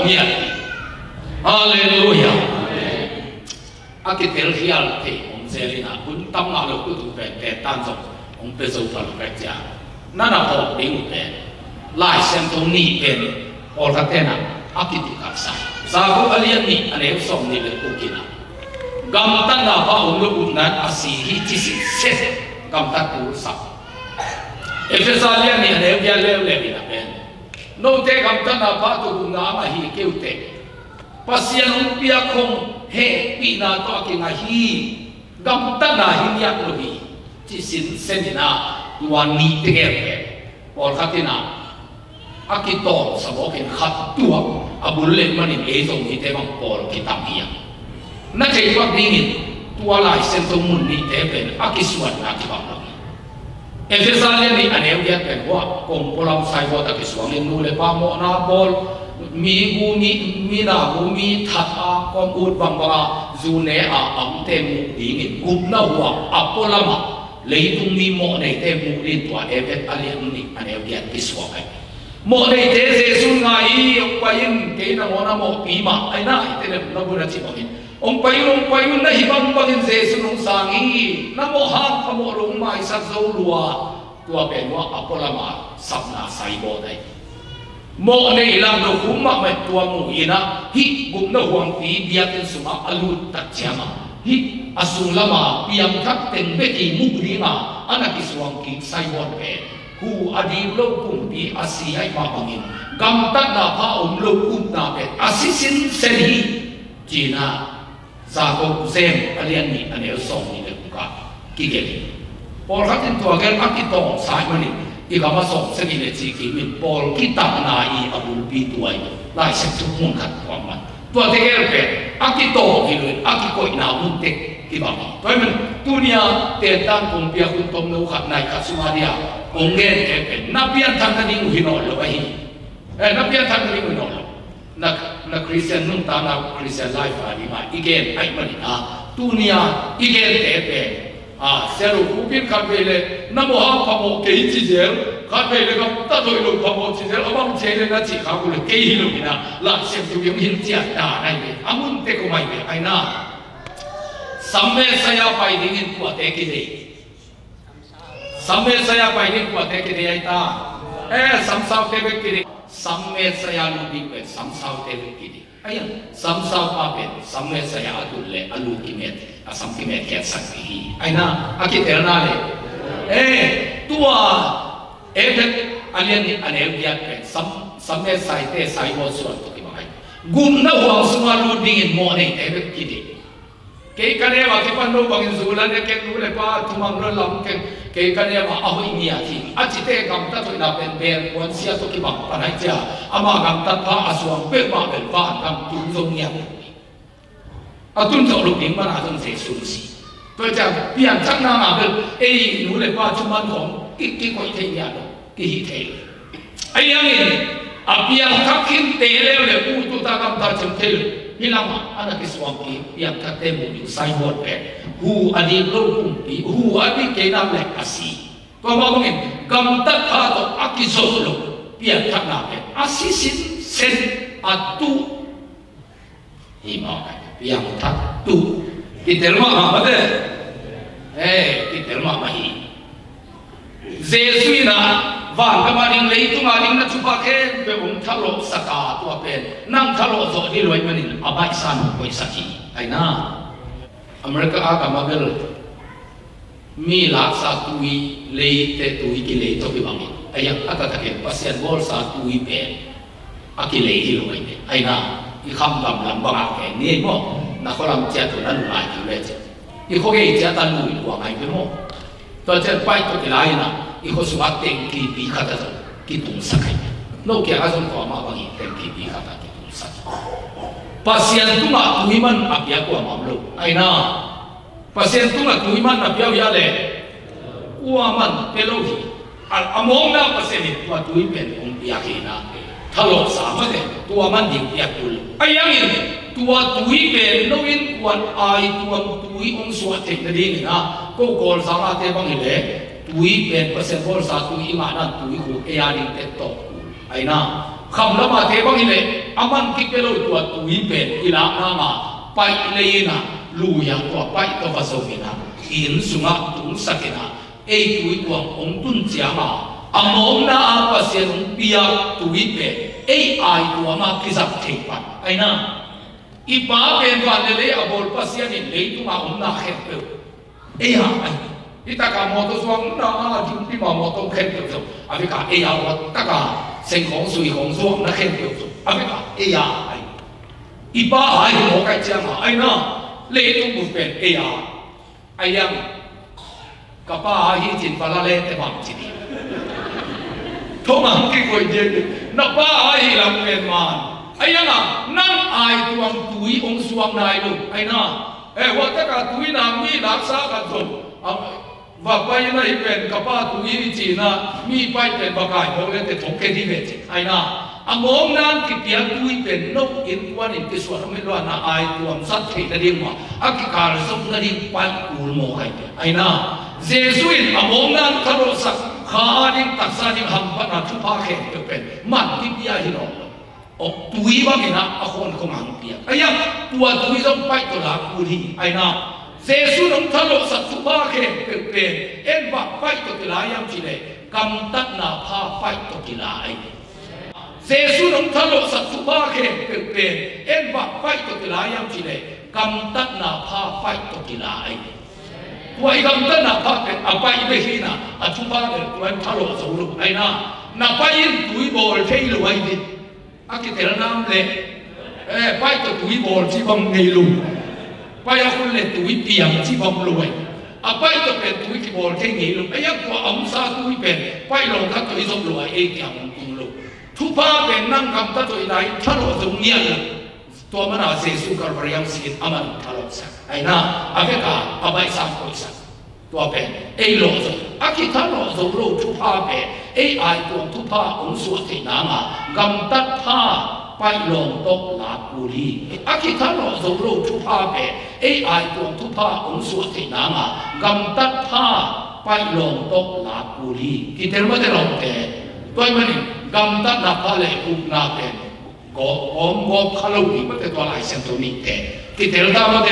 miat hallelujah akitel hial te zelina kun tam na lo ku tu pe tan zo ong pe zo fa pe ja na na ho ding pe lai sem to ni pe or ka te na akiti ka sa ko alian ni ane som ni le ku kina gam tan na pa ong lo nan asi hi chi si se gam ta ku sa efesalian ni ane ya le le ni na pe no te gam tan na pa to na ma hi ke te pasian ong pia khong he pi na to ki nga hi gam ta na hi ya lo hi chi sin sen na wan ni te ge pe por khatina akito sa bo ken khat tua abul le manin e zo ni te bang por ki tam hi na ke pa dingin tua lai sen to mun ni te pe akisuan na ki ba lo efesalian ni ane ya pe wa kong polam sai bo ta ki suang nu le pa mo na bol mi gu mi na gu mi that a kom ut bang ba zu ne a am te mu ding in gup na wa apolama leitung mi mo nei te mu rin tua evet alian ni ane ya ki suang ai mo nei te jesu ngai pa in ke na mo na mo pi ma ai na te ne na bu na chi ba in ong pa yun na hibang pa in jesu nong sangi na mo ha ka mo long mai sa zo lua tua pe wa apolama sapna sai bo dai mo nei lam do huma mai tua mu ina hi gum na huang pi bia ten suma alut tak chama hi asung lama piam thak ten be ki mu ringa anaki suang ki sai bon pe hu adi lo kum pi asi ai ma bangin gam tak na pha om lo kum na pe asisin seni jina za ko sem alian ni ane song ni le ka ki ge por hatin tua gel akito sai mani ikama song se ni le chi ki min pol ki ta na I abul pi tuai lai se tu mun khat kwa man tua te gel pe akito ki le akiko ina mun te ki ba toi men dunia te tan kum pia kun tom no khat nai khat sumaria ong gen te pe na pian thang ni u hino lo ai na pian thang ni u no lo na Christian nung ta na Christian life ani ma igen ai mani na dunia igen te pe selo kupin kapele na mo ha pa mo ke chi zel kapele ka ta doi lo pa mo chi zel abang che le na chi kha ku le ke hi lo na la sem tu yong hin chia ta nai be amun te ko mai be ai na samme saya pai ding in ku te ki de samme saya pai ding ku te ki de ai ta sam sao te be ki de samme saya lu ding be sam sao te be ki de ai sam sao pa be samme saya atul le alu ki met asam ki met ket sak hi ai na akitel na le tua evet alian ni ane dia pe samme sai te sai bo suan to ki mai gum na huang suma lu ding in mo nei te be ki de ke kane wa ke pan no bang zulan ke nu le pa tumang ro lam ke kane wa a hoi ni a thi a chi te kam ta thoi na pen pen wan sia to ki bang pa nai cha ama kam ta pa aswang pe ma pen pa kam tu zong nya atun zo lu ding ma na zong se su si to cha pian chak na ma be nu le pa chuman khong ki ko the nya do ki hi the ai yang in a pian thak khin te le le u tu ta kam ta chim the hilama anak iswang ki yang kate mu ni sai bot pe hu adi lo kum pi hu adi ke nam le asi ko ma bangin gam ta tha to akizo lo pian thak na pe asisin sen atu hima pian thak tu kitelma ma de kitelma ma hi jesuina van ka maring lei tu maring na chupa ke be thalo saka tu pen nang thalo zo ni loi manin abai san ko saki aina america a ka mabel mi la sa tui lei te tui ki lei to bi bang aya ata ta ke pasien bol sa tui pe aki lei hi loi ne aina I kham lam lam ba ke ni mo na ko lam cha tu nan lai ki le I ko ge cha tan lu wa mai be mo to cha pai to ki lai na I ko suat teng ki pi kata to ki tung sakai no ke azon ko ma bang teng ki pi kata ki tung sakai pasien tu ma tuiman apia ko ma lo ai na pasien tu ma tuiman apia ya le uaman pelo hi al among na pasien tu ma tui pen ong pia ki na thalo sa ma de tu aman ding pia kul ai yang in tua tui pen no in wan ai tua tui ong suat tek na ding na ko kol sa ma te bang ile tui pen pasien bol sa tui ma na tui ko e ya ding te to ai na kham la ma te bang ile aman ki pelo tua tui pen ila na ma pai leina lu yang tua pai to va so vina in sunga tung sakina e tui tua ong tun chia ma amom na apa sian pia tui pe e ai tua ma kisap thepan aina ipa pen va le abol pasian in le tu ma om na khet pe e ha itaka moto suang na jing pi ma moto khet pe so avika e ya wa taka sen khong sui khong suang na khet pe so avika e ya ai ipa ai mo kai chiang ma ai na le tu bu pen e ya ai yang kapa hi jin pala le te bang chi ni thoma ki koi je na pa ai lam pen man ai yang nang ai tuang tui ong suang nai lu ai na wa taka tui na mi lak sa ka thon và bây giờ này bên các bạn tụi đi chỉ na mi bay bên bạc hải họ lên để thống kê đi về chứ ai na mong năng cái tiếng tụi bên nấu in quan in cái số mình loan na ai tuam sát thế là đi mà cái cả sống là đi bay cùi mồ cái ai na Giêsu in mong năng thằng đó sắc khá đi tất sa đi ham bắt na chụp phá khen cái bên mặt cái bia gì đó tụi bao nhiêu na con không hàng bia ai ya tụi giống bay tụi là cùi đi ai na Giêsu nông thằng đó sắc chụp phá khen cái bên em bạc bay tụi cái lá yam chỉ này cầm tát na phá bay tụi cái lá ấy Giêsu nông thằng đó sắc chụp phá khen cái bên em bạc bay tụi cái lá yam chỉ này cầm tát na phá bay tụi cái lá ấy vậy cầm tát na phá cái bay về khi na chụp phá cái tụi thằng đó sầu lục ấy na bay tụi bò thấy lục ấy đi cái tên nam lệ bay tụi bò chỉ bằng nghề lục bây giờ con lên tuổi tiệm chỉ bằng lùi, bây giờเป็นtuổiที่บอลแค่งี้ลูกไอ้ยังกว่าอมซาtuổiเป็นไปลงทัดtuổiส่งลอยเองอย่างกุงลูกทุกภาพเป็นนั่งคำทัดtuổiไหนถ้าเราตรงเนี้ยตัวมันอาเซซูกับพระยามสิทธิ์อามันทะเลาะสักไอ้น่ะอาเวกาอาไปสามคนสักตัวเป็นไอ้โลดอาคิดถ้าเราส่งลูกทุกภาพเป็นไอ้ไอ้ตัวทุกภาพองค์สวดที่นั่งกำตัดภาพไปลงตกลาบุรีอาคิดถ้าเราส่งลูกทุกภาพเป็นไอ้ไอ้ตัวทุกภาพองค์สวดที่นั่งกำตัดภาพไปลงตกลาบุรีที่เทอร์มาเดลองแต่ตัวมันกำตัดนับพาเลอุกนาเป็นก็อมกบขลุ่ยมันแต่ตัวลายเส้นตัวนี้แต่ที่เทอร์มาเด